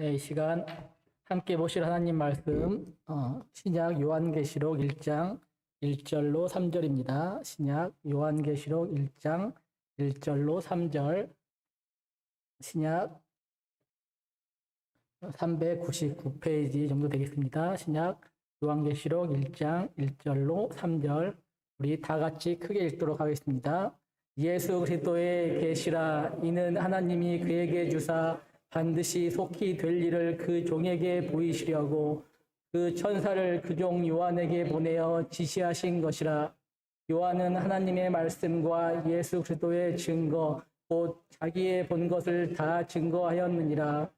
네, 이 시간 함께 보실 하나님 말씀 신약 요한계시록 1장 1절로 3절입니다. 신약 요한계시록 1장 1절로 3절 신약 399페이지 정도 되겠습니다. 신약 요한계시록 1장 1절로 3절 우리 다 같이 크게 읽도록 하겠습니다. 예수 그리스도의 계시라. 이는 하나님이 그에게 주사 반드시 속히 될 일을 그 종에게 보이시려고 그 천사를 그 종 요한에게 보내어 지시하신 것이라. 요한은 하나님의 말씀과 예수 그리스도의 증거 곧 자기의 본 것을 다 증거하였느니라.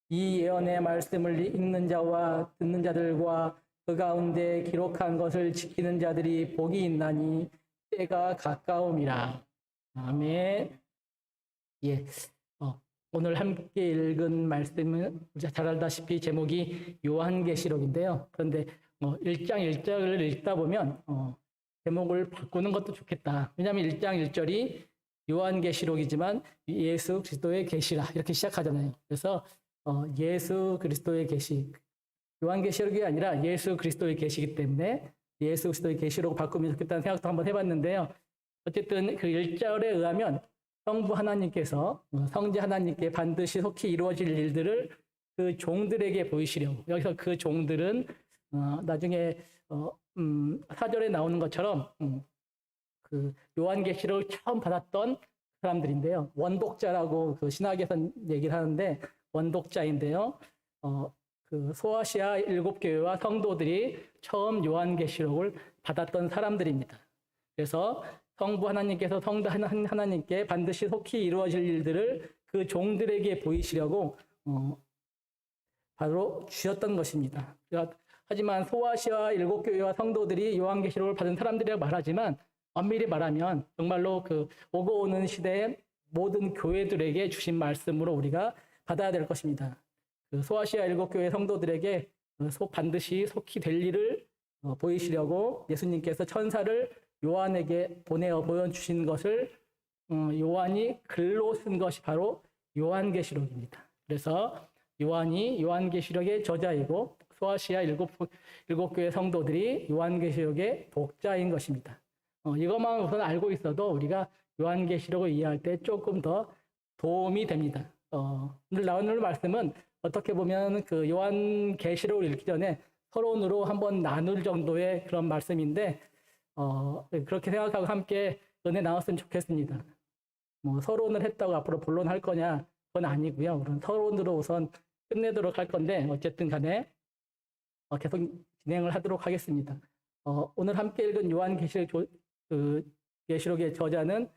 이 예언의 말씀을 읽는 자와 듣는 자들과 그 가운데 기록한 것을 지키는 자들이 복이 있나니 때가 가까움이라. 아멘. 예. 오늘 함께 읽은 말씀은 우리가 잘 알다시피 제목이 요한계시록인데요. 그런데 1장 1절을 읽다 보면 제목을 바꾸는 것도 좋겠다. 왜냐하면 1장 1절이 요한계시록이지만 예수 그리스도의 계시라 이렇게 시작하잖아요. 그래서 예수 그리스도의 계시, 요한계시록이 아니라 예수 그리스도의 계시이기 때문에 예수 그리스도의 계시록 바꾸면 좋겠다는 생각도 한번 해봤는데요. 어쨌든 그 1절에 의하면 성부 하나님께서 성자 하나님께 반드시 속히 이루어질 일들을 그 종들에게 보이시려고. 여기서 그 종들은 나중에 4절에 나오는 것처럼 그 요한계시록을 처음 받았던 사람들인데요. 원독자라고 그 신학에서 얘기를 하는데 원독자인데요. 그 소아시아 7교회와 성도들이 처음 요한계시록을 받았던 사람들입니다. 그래서 성부 하나님께서 성도 하나님께 반드시 속히 이루어질 일들을 그 종들에게 보이시려고 바로 주셨던 것입니다. 하지만 소아시아 7교회와 성도들이 요한계시록을 받은 사람들이라고 말하지만 엄밀히 말하면 정말로 그 오고 오는 시대의 모든 교회들에게 주신 말씀으로 우리가 받아야 될 것입니다. 그 소아시아 7교회 성도들에게 반드시 속히 될 일을 보이시려고 예수님께서 천사를 요한에게 보내어 보여주신 것을 요한이 글로 쓴 것이 바로 요한계시록입니다. 그래서 요한이 요한계시록의 저자이고 소아시아 7교회 성도들이 요한계시록의 독자인 것입니다. 이것만 우선 알고 있어도 우리가 요한계시록을 이해할 때 조금 더 도움이 됩니다. 오늘 나오는 말씀은 어떻게 보면 그 요한계시록을 읽기 전에 서론으로 한번 나눌 정도의 그런 말씀인데 그렇게 생각하고 함께 은혜 나눴으면 좋겠습니다. 서론을 했다고 앞으로 본론할 거냐? 그건 아니고요. 우선 서론으로 우선 끝내도록 할 건데 어쨌든 간에 계속 진행을 하도록 하겠습니다. 오늘 함께 읽은 요한계시록 계시록의 저자는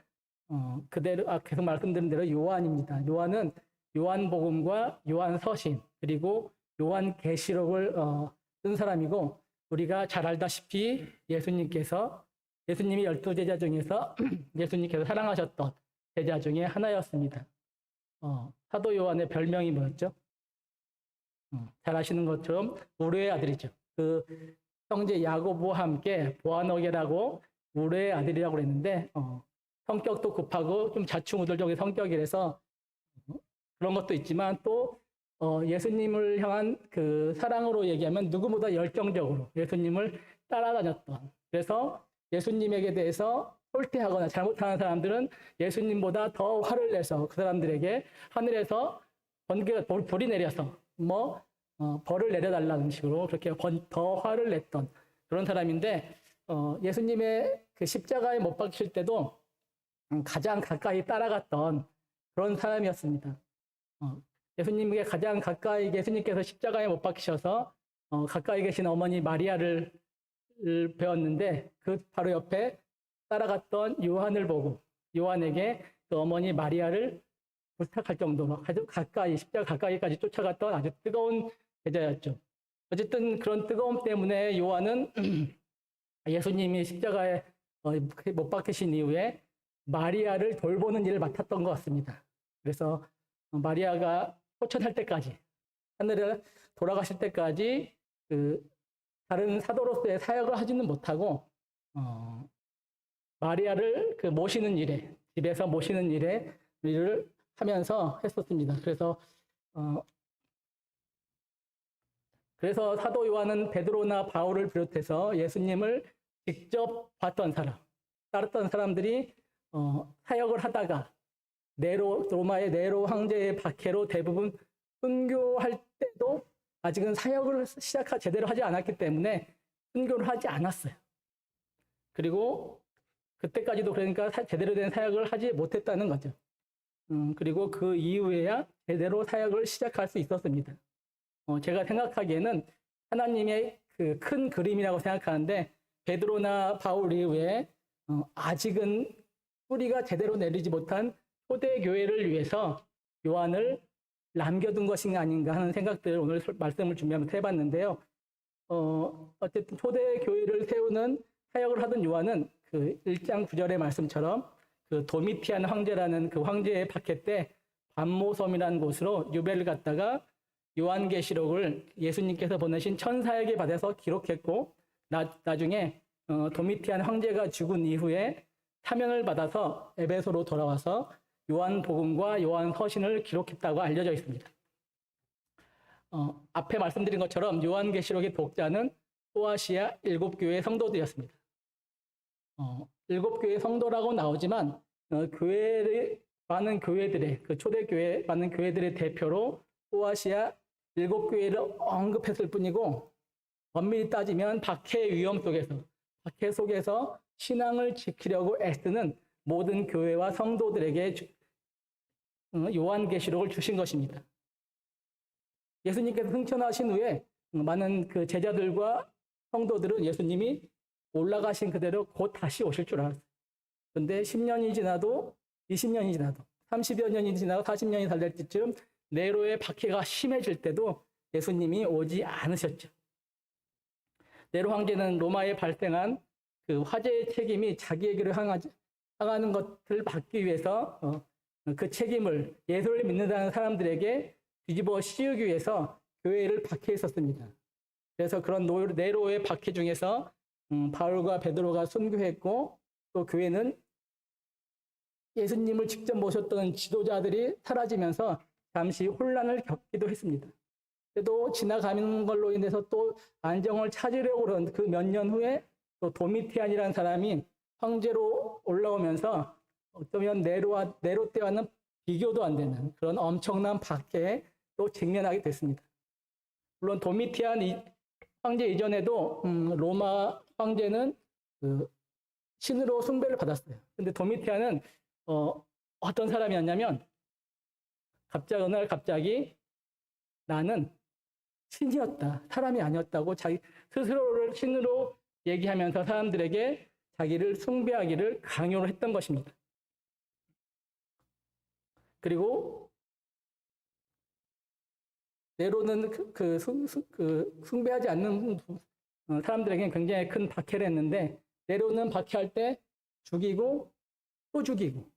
그대로 계속 말씀드린 대로 요한입니다. 요한은 요한복음과 요한서신 그리고 요한계시록을 쓴 사람이고 우리가 잘 알다시피 예수님이 12제자 중에서 예수님께서 사랑하셨던 제자 중에 하나였습니다. 사도 요한의 별명이 뭐였죠? 잘 아시는 것처럼 우레의 아들이죠. 그 형제 야고보와 함께 보아너게라고 우레의 아들이라고 그랬는데 성격도 급하고 좀 자충우돌적인 성격이라서 그런 것도 있지만 또 예수님을 향한 그 사랑으로 얘기하면 누구보다 열정적으로 예수님을 따라다녔던, 그래서 예수님에게 대해서 솔퇴하거나 잘못하는 사람들은 예수님보다 더 화를 내서 그 사람들에게 하늘에서 불이 내려서 벌을 내려달라는 식으로 그렇게 더 화를 냈던 그런 사람인데 예수님의 그 십자가에 못 박히실 때도 가장 가까이 따라갔던 그런 사람이었습니다. 예수님에게 가장 가까이 예수님께서 십자가에 못 박히셔서 가까이 계신 어머니 마리아를 배웠는데 그 바로 옆에 따라갔던 요한을 보고 요한에게 그 어머니 마리아를 부탁할 정도로 아주 가까이 십자가 가까이까지 쫓아갔던 아주 뜨거운 제자였죠. 어쨌든 그런 뜨거움 때문에 요한은 예수님이 십자가에 못 박히신 이후에 마리아를 돌보는 일을 맡았던 것 같습니다. 그래서 마리아가 소천할 때까지 하늘에 돌아가실 때까지 그 다른 사도로서의 사역을 하지는 못하고 마리아를 그 모시는 일에 집에서 모시는 일을 하면서 했었습니다. 그래서 그래서 사도 요한은 베드로나 바울을 비롯해서 예수님을 직접 봤던 사람, 따랐던 사람들이 사역을 하다가 로마의 네로 황제의 박해로 대부분 순교할 때도 아직은 사역을 제대로 하지 않았기 때문에 순교를 하지 않았어요. 그리고 그때까지도 그러니까 제대로 된 사역을 하지 못했다는 거죠. 그리고 그 이후에야 제대로 사역을 시작할 수 있었습니다. 제가 생각하기에는 하나님의 그 큰 그림이라고 생각하는데 베드로나 바울 이후에 아직은 뿌리가 제대로 내리지 못한 초대교회를 위해서 요한을 남겨둔 것이 아닌가 하는 생각들을 오늘 말씀을 준비하면서 해봤는데요. 어쨌든 초대교회를 세우는 사역을 하던 요한은 그 1장 9절의 말씀처럼 그 도미티안 황제라는 그 황제의 박해 때 반모섬이라는 곳으로 유배를 갔다가 요한계시록을 예수님께서 보내신 천사에게 받아서 기록했고 나중에 도미티안 황제가 죽은 이후에 사명을 받아서 에베소로 돌아와서 요한복음과 요한서신을 기록했다고 알려져 있습니다. 앞에 말씀드린 것처럼 요한계시록의 독자는 소아시아 7교회 성도들이었습니다. 7교회 성도라고 나오지만 교회를 많은 교회들의 그 초대교회 많은 교회들의 대표로 소아시아 7교회를 언급했을 뿐이고 엄밀히 따지면 박해의 위험 속에서 박해 속에서 신앙을 지키려고 애쓰는 모든 교회와 성도들에게 요한계시록을 주신 것입니다. 예수님께서 승천하신 후에 많은 그 제자들과 성도들은 예수님이 올라가신 그대로 곧 다시 오실 줄 알았어요. 그런데 10년이 지나도 20년이 지나도 30여 년이 지나고 40년이 다 될 때쯤 네로의 박해가 심해질 때도 예수님이 오지 않으셨죠. 네로 황제는 로마에 발생한 그 화재의 책임이 자기에게로 향하는 것을 막기 위해서 그 책임을 예수를 믿는다는 사람들에게 뒤집어 씌우기 위해서 교회를 박해했었습니다. 그래서 그런 네로의 박해 중에서 바울과 베드로가 순교했고 또 교회는 예수님을 직접 모셨던 지도자들이 사라지면서 잠시 혼란을 겪기도 했습니다. 그래도 지나가는 걸로 인해서 또 안정을 찾으려고 그런 그 몇 년 후에 또 도미티안이라는 사람이 황제로 올라오면서 어쩌면 네로 때와는 비교도 안 되는 그런 엄청난 박해에 또 직면하게 됐습니다. 물론 도미티안 황제 이전에도 로마 황제는 그 신으로 숭배를 받았어요. 근데 도미티안은 어떤 사람이었냐면 어느 날 갑자기 나는 신이었다. 사람이 아니었다고 자기 스스로를 신으로 얘기하면서 사람들에게 자기를 숭배하기를 강요를 했던 것입니다. 그리고 네로는 숭배하지 않는 사람들에게 굉장히 큰 박해를 했는데 네로는 박해할 때 죽이고 또 죽이고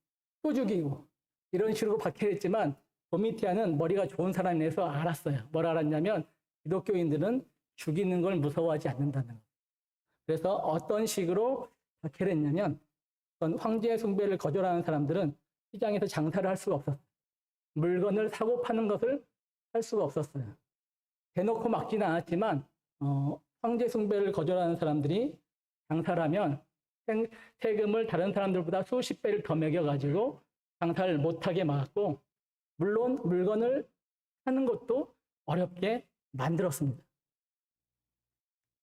또 죽이고 이런 식으로 박해를 했지만 도미티안은 머리가 좋은 사람이라서 알았어요. 뭘 알았냐면 기독교인들은 죽이는 걸 무서워하지 않는다는 거예요. 그래서 어떤 식으로 박해를 했냐면 황제의 숭배를 거절하는 사람들은 시장에서 장사를 할 수가 없었어요. 물건을 사고 파는 것을 할 수가 없었어요. 대놓고 막지는 않았지만 황제 숭배를 거절하는 사람들이 장사를 하면 세금을 다른 사람들보다 수십 배를 더 매겨가지고 장사를 못하게 막았고 물론 물건을 사는 것도 어렵게 만들었습니다.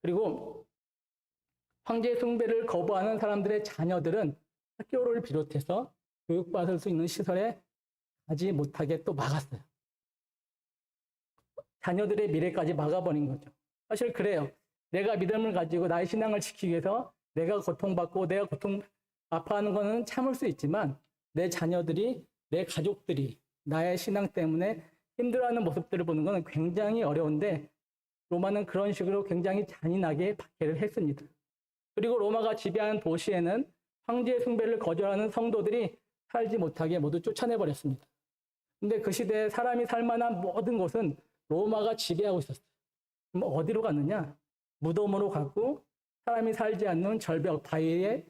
그리고 황제 숭배를 거부하는 사람들의 자녀들은 학교를 비롯해서 교육받을 수 있는 시설에 가지 못하게 또 막았어요. 자녀들의 미래까지 막아버린 거죠. 사실 그래요. 내가 믿음을 가지고 나의 신앙을 지키기 위해서 내가 고통받고 내가 아파하는 거는 참을 수 있지만 내 자녀들이, 내 가족들이 나의 신앙 때문에 힘들어하는 모습들을 보는 것은 굉장히 어려운데 로마는 그런 식으로 굉장히 잔인하게 박해를 했습니다. 그리고 로마가 지배하는 도시에는 황제의 숭배를 거절하는 성도들이 살지 못하게 모두 쫓아내버렸습니다. 근데 그 시대에 사람이 살 만한 모든 곳은 로마가 지배하고 있었어요. 그럼 어디로 갔느냐? 무덤으로 갔고 사람이 살지 않는 절벽, 바위에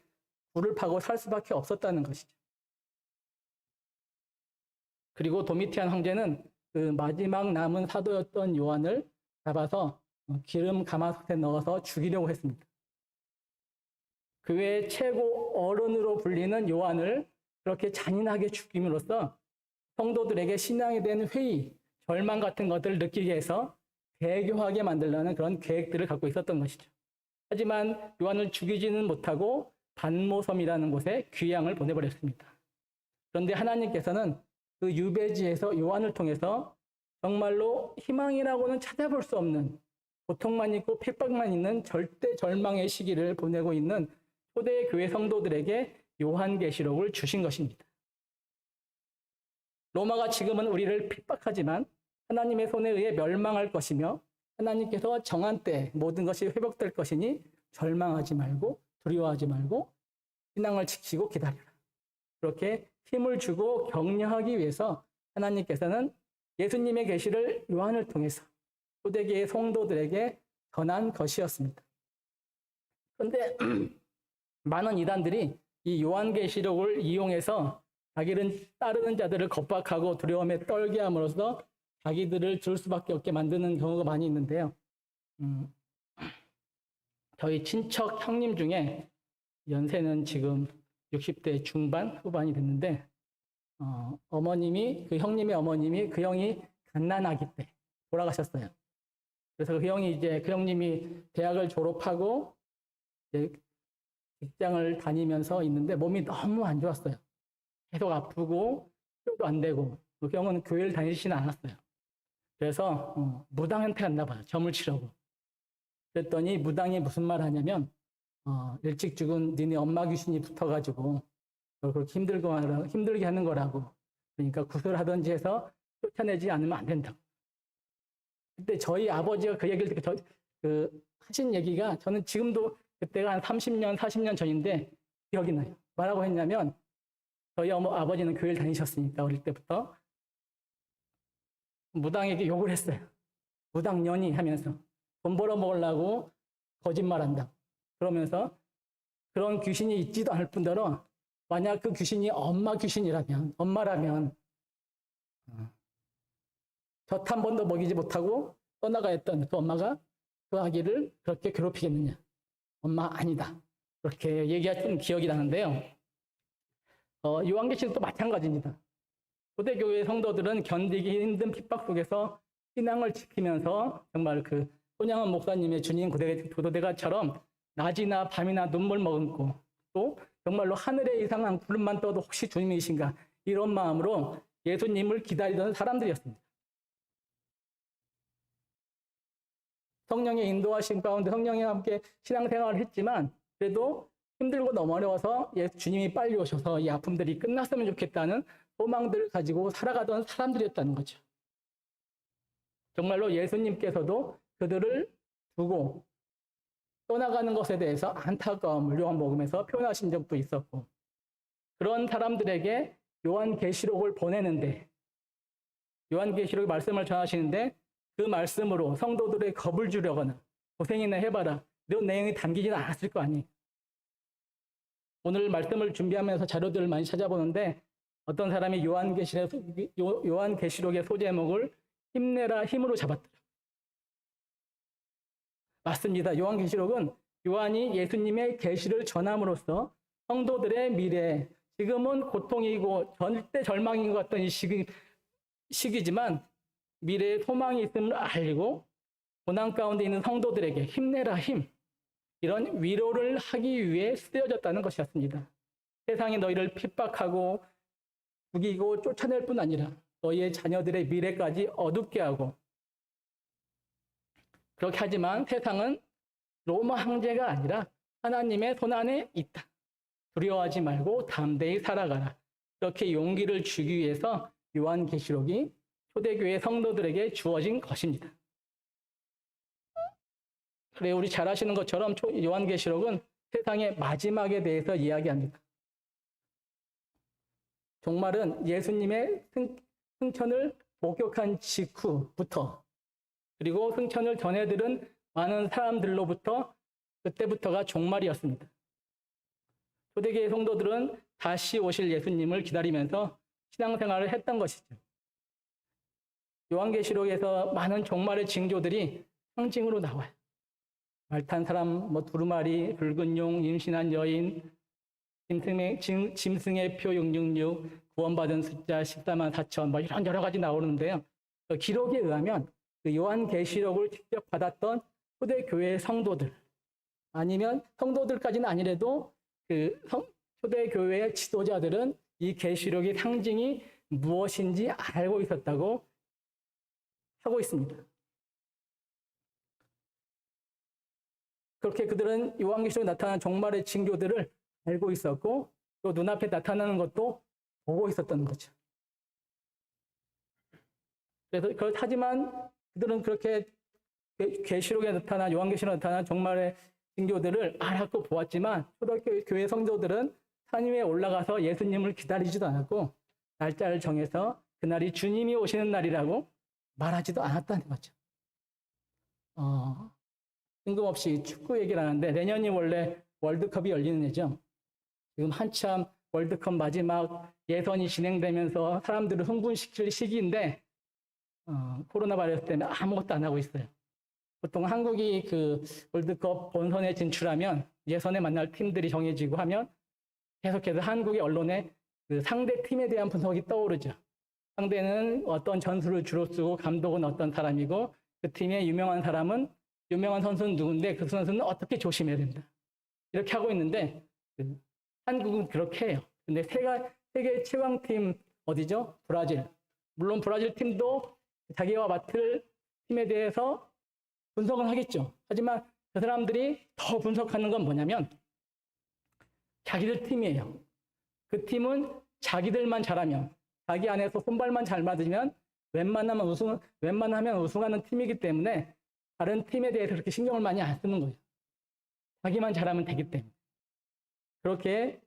불을 파고 살 수밖에 없었다는 것이죠. 그리고 도미티안 황제는 그 마지막 남은 사도였던 요한을 잡아서 기름 가마솥에 넣어서 죽이려고 했습니다. 교회의 최고 어른으로 불리는 요한을 그렇게 잔인하게 죽임으로써 성도들에게 신앙에 대한 회의, 절망 같은 것들을 느끼게 해서 대교하게 만들려는 그런 계획들을 갖고 있었던 것이죠. 하지만 요한을 죽이지는 못하고 반모섬이라는 곳에 귀양을 보내버렸습니다. 그런데 하나님께서는 그 유배지에서 요한을 통해서 정말로 희망이라고는 찾아볼 수 없는 고통만 있고 핍박만 있는 절대 절망의 시기를 보내고 있는 초대 교회 성도들에게 요한계시록을 주신 것입니다. 로마가 지금은 우리를 핍박하지만 하나님의 손에 의해 멸망할 것이며 하나님께서 정한 때 모든 것이 회복될 것이니 절망하지 말고 두려워하지 말고 신앙을 지키고 기다려라. 그렇게 힘을 주고 격려하기 위해서 하나님께서는 예수님의 계시를 요한을 통해서 초대교회 성도들에게 전한 것이었습니다. 그런데 많은 이단들이 이 요한계시록을 이용해서 자기를 따르는 자들을 겁박하고 두려움에 떨게 함으로써 자기들을 들 수밖에 없게 만드는 경우가 많이 있는데요. 저희 친척 형님 중에 연세는 지금 60대 중반, 후반이 됐는데 어머님이, 그 형님의 어머님이 그 형이 갓난아기 때 돌아가셨어요. 그래서 그 형이 이제 그 형님이 대학을 졸업하고 이제 직장을 다니면서 있는데 몸이 너무 안 좋았어요. 계속 아프고 뼈도 안 되고 그 형은 교회를 다니지는 않았어요. 그래서 무당한테 갔나 봐요. 점을 치려고. 그랬더니 무당이 무슨 말 하냐면 일찍 죽은 니네 엄마 귀신이 붙어가지고 그렇게 힘들게 하는 거라고. 그러니까 구슬하든지 해서 쫓아내지 않으면 안 된다고. 그때 저희 아버지가 그 얘기를 듣고 하신 얘기가 저는 지금도 그때가 한 30년, 40년 전인데 기억이 나요. 뭐라고 했냐면 저희 아버지는 교회를 다니셨으니까 어릴 때부터 무당에게 욕을 했어요. 무당년이 하면서 돈 벌어 먹으려고 거짓말한다. 그러면서 그런 귀신이 있지도 않을 뿐더러 만약 그 귀신이 엄마라면 젖 한 번도 먹이지 못하고 떠나가 했던 그 엄마가 그 아기를 그렇게 괴롭히겠느냐. 엄마 아니다. 그렇게 얘기했던 기억이 나는데요. 요한계시록도 마찬가지입니다. 초대교회 성도들은 견디기 힘든 핍박 속에서 신앙을 지키면서 정말 그 손양원 목사님의 주님 고도대가처럼 낮이나 밤이나 눈물 머금고 또 정말로 하늘에 이상한 구름만 떠도 혹시 주님이신가 이런 마음으로 예수님을 기다리던 사람들이었습니다. 성령의 인도하심 가운데 성령과 함께 신앙생활을 했지만 그래도 힘들고 너무 어려워서 주님이 빨리 오셔서 이 아픔들이 끝났으면 좋겠다는 소망들을 가지고 살아가던 사람들이었다는 거죠. 정말로 예수님께서도 그들을 두고 떠나가는 것에 대해서 안타까움을 요한복음에서 표현하신 적도 있었고 그런 사람들에게 요한계시록을 보내는데 요한계시록의 말씀을 전하시는데 그 말씀으로 성도들의 겁을 주려거나 고생이나 해봐라 이런 내용이 담기지는 않았을 거 아니에요. 오늘 말씀을 준비하면서 자료들을 많이 찾아보는데 어떤 사람이 요한계시록의 소제목을 힘내라 힘으로 잡았더라. 맞습니다. 요한계시록은 요한이 예수님의 계시를 전함으로써 성도들의 미래, 지금은 고통이고 절대 절망인 것 같던 이 시기지만 미래에 소망이 있음을 알고 고난 가운데 있는 성도들에게 힘내라 힘 이런 위로를 하기 위해 쓰여졌다는 것이었습니다. 세상이 너희를 핍박하고 죽이고 쫓아낼 뿐 아니라 너희의 자녀들의 미래까지 어둡게 하고 그렇게 하지만 세상은 로마 황제가 아니라 하나님의 손안에 있다. 두려워하지 말고 담대히 살아가라. 이렇게 용기를 주기 위해서 요한계시록이 초대교회 성도들에게 주어진 것입니다. 그래 우리 잘 아시는 것처럼 요한계시록은 세상의 마지막에 대해서 이야기합니다. 종말은 예수님의 승천을 목격한 직후부터 그리고 승천을 전해들은 많은 사람들로부터 그때부터가 종말이었습니다. 초대교회 성도들은 다시 오실 예수님을 기다리면서 신앙생활을 했던 것이죠. 요한계시록에서 많은 종말의 징조들이 상징으로 나와요. 말 탄 사람, 뭐 두루마리, 붉은 용, 임신한 여인, 짐승의 표 666, 구원받은 숫자 14만 4천, 뭐 이런 여러 가지 나오는데요. 그 기록에 의하면 그 요한계시록을 직접 받았던 초대교회 성도들, 아니면 성도들까지는 아니래도 그 초대교회 지도자들은 이 계시록의 상징이 무엇인지 알고 있었다고 하고 있습니다. 그렇게 그들은 요한계시록에 나타난 종말의 징조들을 알고 있었고 또 눈앞에 나타나는 것도 보고 있었던 거죠. 그래서 하지만 그들은 그렇게 계시록에 나타난 요한계시록에 나타난 종말의 징조들을 알았고 보았지만 초대교회 성도들은 산 위에 올라가서 예수님을 기다리지도 않았고 날짜를 정해서 그날이 주님이 오시는 날이라고 말하지도 않았다는 거죠. 뜬금없이 축구 얘기를 하는데 내년이 원래 월드컵이 열리는 해죠. 지금 한참 월드컵 마지막 예선이 진행되면서 사람들을 흥분시킬 시기인데 코로나 바이러스 때문에 아무것도 안 하고 있어요. 보통 한국이 그 월드컵 본선에 진출하면 예선에 만날 팀들이 정해지고 하면 계속해서 한국의 언론에 그 상대 팀에 대한 분석이 떠오르죠. 상대는 어떤 전술을 주로 쓰고 감독은 어떤 사람이고 그 팀의 유명한 선수는 누군데 그 선수는 어떻게 조심해야 된다. 이렇게 하고 있는데 한국은 그렇게 해요. 근데 세계 최강팀 어디죠? 브라질. 물론 브라질 팀도 자기와 맡을 팀에 대해서 분석은 하겠죠. 하지만 그 사람들이 더 분석하는 건 뭐냐면 자기들 팀이에요. 그 팀은 자기들만 잘하면 자기 안에서 손발만 잘 맞으면 웬만하면 우승하는 팀이기 때문에 다른 팀에 대해서 그렇게 신경을 많이 안 쓰는 거예요. 자기만 잘하면 되기 때문에. 그렇게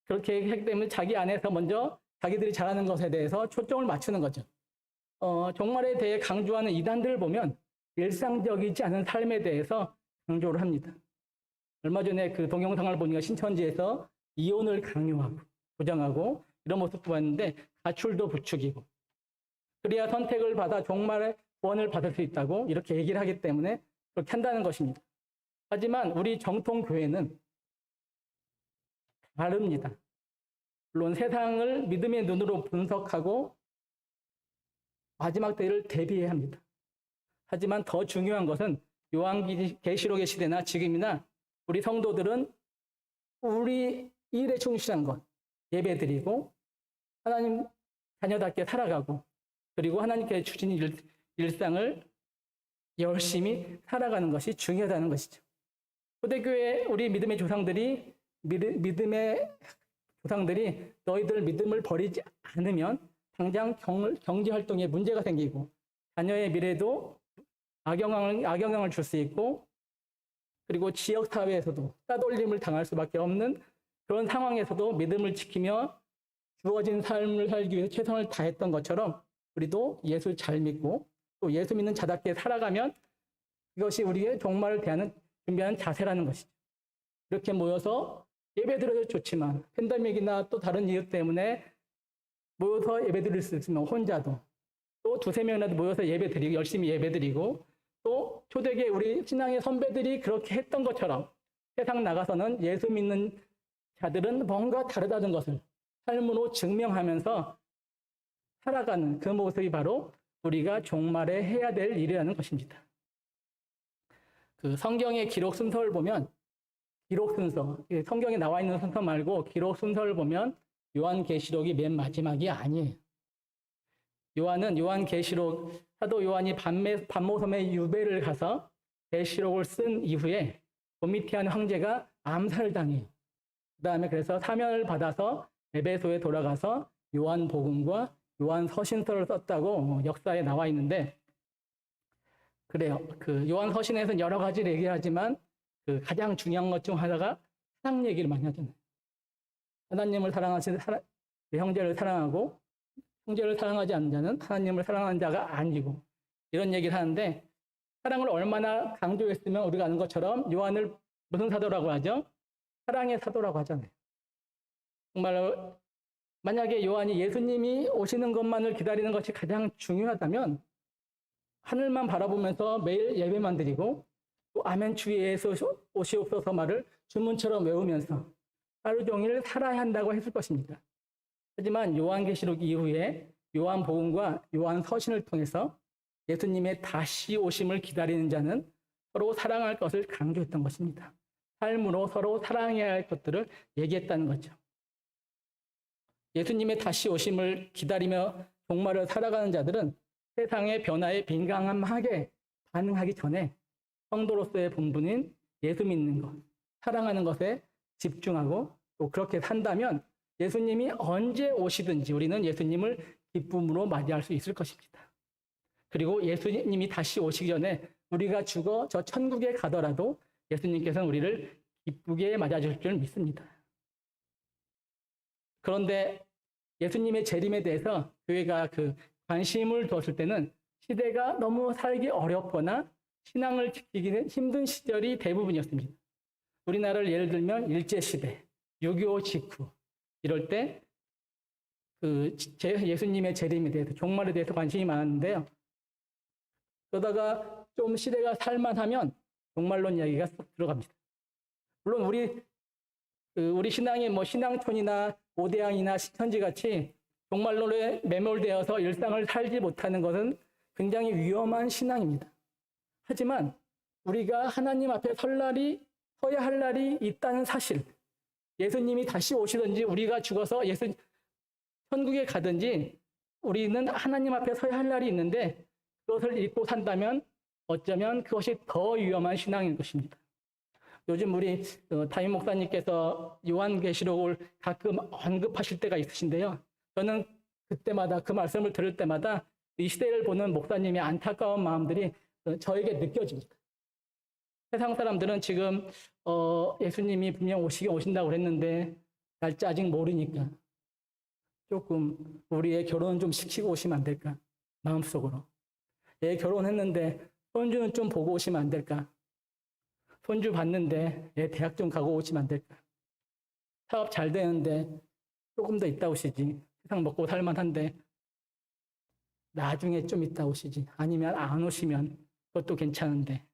하기 때문에 자기 안에서 먼저 자기들이 잘하는 것에 대해서 초점을 맞추는 거죠. 종말에 대해 강조하는 이단들을 보면 일상적이지 않은 삶에 대해서 강조를 합니다. 얼마 전에 그 동영상을 보니까 신천지에서 이혼을 강요하고 부정하고 이런 모습도 봤는데 가출도 부추기고 그래야 선택을 받아 종말의 구원을 받을 수 있다고 이렇게 얘기를 하기 때문에 그렇게 한다는 것입니다. 하지만 우리 정통교회는 다릅니다. 물론 세상을 믿음의 눈으로 분석하고 마지막 때를 대비해야 합니다. 하지만 더 중요한 것은 요한계시록의 시대나 지금이나 우리 성도들은 우리 일에 충실한 것, 예배드리고 하나님 자녀답게 살아가고 그리고 하나님께 주신 일상을 열심히 살아가는 것이 중요하다는 것이죠. 초대교회 우리 믿음의 조상들이 너희들 믿음을 버리지 않으면 당장 경제활동에 문제가 생기고 자녀의 미래도 악영향을 줄 수 있고 그리고 지역사회에서도 따돌림을 당할 수밖에 없는 그런 상황에서도 믿음을 지키며 주어진 삶을 살기 위해서 최선을 다했던 것처럼 우리도 예수 잘 믿고 또 예수 믿는 자답게 살아가면 이것이 우리의 종말을 대하는 준비하는 자세라는 것이죠. 이렇게 모여서 예배드려도 좋지만 팬데믹이나 또 다른 이유 때문에 모여서 예배드릴 수 있으면 혼자도 또 두세 명이라도 모여서 예배드리고 열심히 예배드리고 또 초대교회 우리 신앙의 선배들이 그렇게 했던 것처럼 세상 나가서는 예수 믿는 자들은 뭔가 다르다는 것을 삶으로 증명하면서 살아가는 그 모습이 바로 우리가 종말에 해야 될 일이라는 것입니다. 그 성경의 기록 순서를 보면 기록 순서, 성경에 나와 있는 순서 말고 기록 순서를 보면 요한계시록이 맨 마지막이 아니에요. 요한계시록 사도 요한이 반모섬의 유배를 가서 계시록을 쓴 이후에 도미티안 황제가 암살을 당해요. 그다음에 그래서 사면을 받아서 에베소에 돌아가서 요한복음과 요한서신서를 썼다고 역사에 나와 있는데 그래요. 그 요한서신에서는 여러 가지를 얘기하지만 그 가장 중요한 것 중 하나가 사랑 얘기를 많이 하잖아요. 하나님을 사랑하시는 형제를 사랑하고 형제를 사랑하지 않는 자는 하나님을 사랑하는 자가 아니고 이런 얘기를 하는데 사랑을 얼마나 강조했으면 우리가 아는 것처럼 요한을 무슨 사도라고 하죠? 사랑의 사도라고 하잖아요. 정말 만약에 요한이 예수님이 오시는 것만을 기다리는 것이 가장 중요하다면 하늘만 바라보면서 매일 예배만 드리고 또 아멘 주의에서 오시옵소서 말을 주문처럼 외우면서 하루 종일 살아야 한다고 했을 것입니다. 하지만 요한계시록 이후에 요한복음과 요한서신을 통해서 예수님의 다시 오심을 기다리는 자는 서로 사랑할 것을 강조했던 것입니다. 삶으로 서로 사랑해야 할 것들을 얘기했다는 거죠. 예수님의 다시 오심을 기다리며 종말을 살아가는 자들은 세상의 변화에 민감하게 반응하기 전에 성도로서의 본분인 예수 믿는 것, 사랑하는 것에 집중하고 또 그렇게 산다면 예수님이 언제 오시든지 우리는 예수님을 기쁨으로 맞이할 수 있을 것입니다. 그리고 예수님이 다시 오시기 전에 우리가 죽어 저 천국에 가더라도 예수님께서는 우리를 기쁘게 맞아주실 줄 믿습니다. 그런데 예수님의 재림에 대해서 교회가 관심을 두었을 때는 시대가 너무 살기 어렵거나 신앙을 지키기는 힘든 시절이 대부분이었습니다. 우리나라를 예를 들면 일제시대, 6.25 직후 이럴 때 예수님의 재림에 대해서 종말에 대해서 관심이 많았는데요. 그러다가 좀 시대가 살만하면 종말론 이야기가 쏙 들어갑니다. 물론 우리 신앙이 신앙촌이나 오대양이나 신천지 같이 종말론에 매몰되어서 일상을 살지 못하는 것은 굉장히 위험한 신앙입니다. 하지만 우리가 하나님 앞에 서야 할 날이 있다는 사실, 예수님이 다시 오시든지 우리가 죽어서 천국에 가든지 우리는 하나님 앞에 서야 할 날이 있는데 그것을 잊고 산다면 어쩌면 그것이 더 위험한 신앙인 것입니다. 요즘 우리 담임 목사님께서 요한계시록을 가끔 언급하실 때가 있으신데요. 저는 그때마다 그 말씀을 들을 때마다 이 시대를 보는 목사님의 안타까운 마음들이 저에게 느껴집니다. 세상 사람들은 지금 예수님이 분명 오신다고 그랬는데 날짜 아직 모르니까 조금 우리의 결혼 좀 시키고 오시면 안 될까? 마음속으로. 얘 결혼했는데 손주는 좀 보고 오시면 안 될까? 손주 봤는데 얘 대학 좀 가고 오시면 안 될까? 사업 잘 되는데 조금 더 있다 오시지. 세상 먹고 살만한데 나중에 좀 있다 오시지. 아니면 안 오시면 그것도 괜찮은데.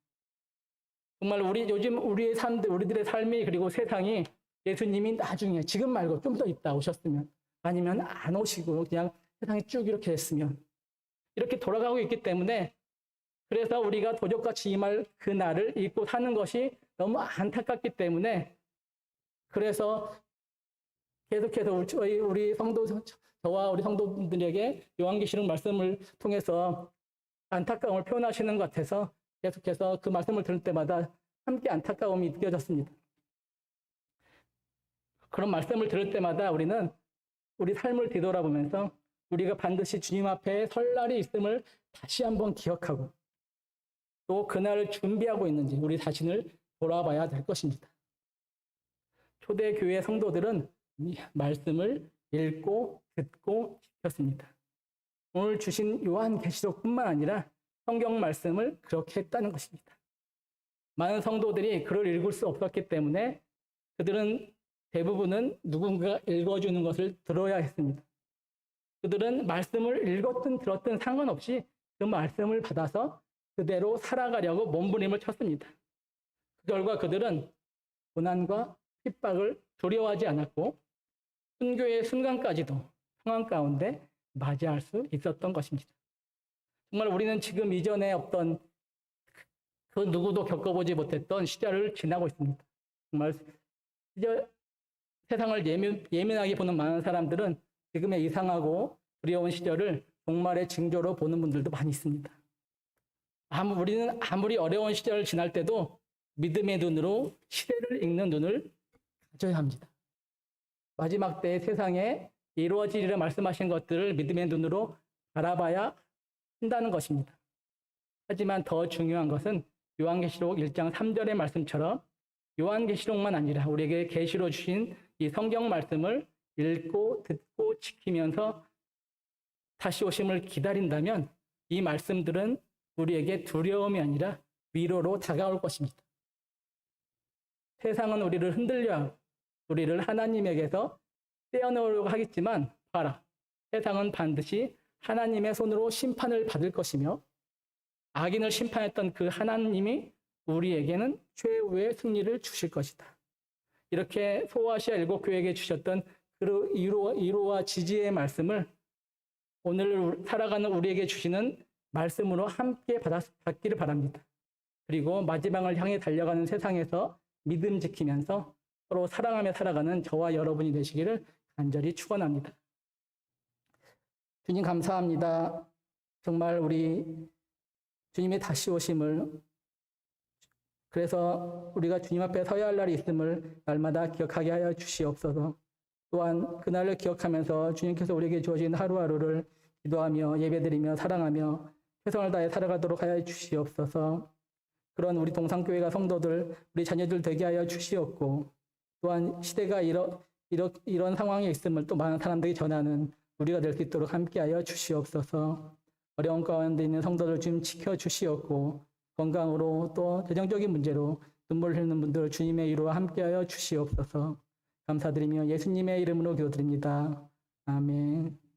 정말 우리들의 삶이 그리고 세상이 예수님이 나중에 지금 말고 좀 더 있다 오셨으면 아니면 안 오시고 그냥 세상이 쭉 이렇게 했으면 이렇게 돌아가고 있기 때문에 그래서 우리가 도적같이 임할 그 날을 잊고 사는 것이 너무 안타깝기 때문에 그래서 계속해서 저와 우리 성도분들에게 요한계시록 말씀을 통해서 안타까움을 표현하시는 것 같아서 계속해서 그 말씀을 들을 때마다 함께 안타까움이 느껴졌습니다. 그런 말씀을 들을 때마다 우리는 우리 삶을 뒤돌아보면서 우리가 반드시 주님 앞에 설 날이 있음을 다시 한번 기억하고 또 그날을 준비하고 있는지 우리 자신을 돌아봐야 될 것입니다. 초대교회 성도들은 이 말씀을 읽고 듣고 지켰습니다. 오늘 주신 요한계시록뿐만 아니라 성경 말씀을 그렇게 했다는 것입니다. 많은 성도들이 글을 읽을 수 없었기 때문에 그들은 대부분은 누군가 읽어주는 것을 들어야 했습니다. 그들은 말씀을 읽었든 들었든 상관없이 그 말씀을 받아서 그대로 살아가려고 몸부림을 쳤습니다. 그 결과 그들은 고난과 핍박을 두려워하지 않았고 순교의 순간까지도 상황 가운데 맞이할 수 있었던 것입니다. 정말 우리는 지금 이전에 없던 그 누구도 겪어보지 못했던 시절을 지나고 있습니다. 정말 세상을 예민하게 보는 많은 사람들은 지금의 이상하고 두려운 시절을 종말의 징조로 보는 분들도 많이 있습니다. 우리는 아무리 어려운 시절을 지날 때도 믿음의 눈으로 시대를 읽는 눈을 가져야 합니다. 마지막 때의 세상에 이루어지리라 말씀하신 것들을 믿음의 눈으로 바라봐야 한다는 것입니다. 하지만 더 중요한 것은 요한계시록 1장 3절의 말씀처럼 요한계시록만 아니라 우리에게 계시로 주신 이 성경 말씀을 읽고 듣고 지키면서 다시 오심을 기다린다면 이 말씀들은 우리에게 두려움이 아니라 위로로 다가올 것입니다. 세상은 우리를 흔들려 하고 우리를 하나님에게서 떼어놓으려고 하겠지만 봐라. 세상은 반드시 하나님의 손으로 심판을 받을 것이며 악인을 심판했던 그 하나님이 우리에게는 최후의 승리를 주실 것이다. 이렇게 소아시아 7교회에게 주셨던 그 위로와 지지의 말씀을 오늘 살아가는 우리에게 주시는 말씀으로 함께 받기를 바랍니다. 그리고 마지막을 향해 달려가는 세상에서 믿음 지키면서 서로 사랑하며 살아가는 저와 여러분이 되시기를 간절히 축원합니다. 주님 감사합니다. 정말 우리 주님의 다시 오심을, 그래서 우리가 주님 앞에 서야 할 날이 있음을 날마다 기억하게 하여 주시옵소서. 또한 그날을 기억하면서 주님께서 우리에게 주어진 하루하루를 기도하며 예배드리며 사랑하며 최선을 다해 살아가도록 하여 주시옵소서. 그런 우리 동산교회가 성도들, 우리 자녀들 되게 하여 주시옵고, 또한 시대가 이런 상황에 있음을 또 많은 사람들이 전하는 우리가 될 수 있도록 함께하여 주시옵소서. 어려운 가운데 있는 성도들 좀 지켜주시옵고, 건강으로 또 재정적인 문제로 눈물 흘리는 분들 주님의 위로와 함께하여 주시옵소서. 감사드리며 예수님의 이름으로 기도드립니다. 아멘.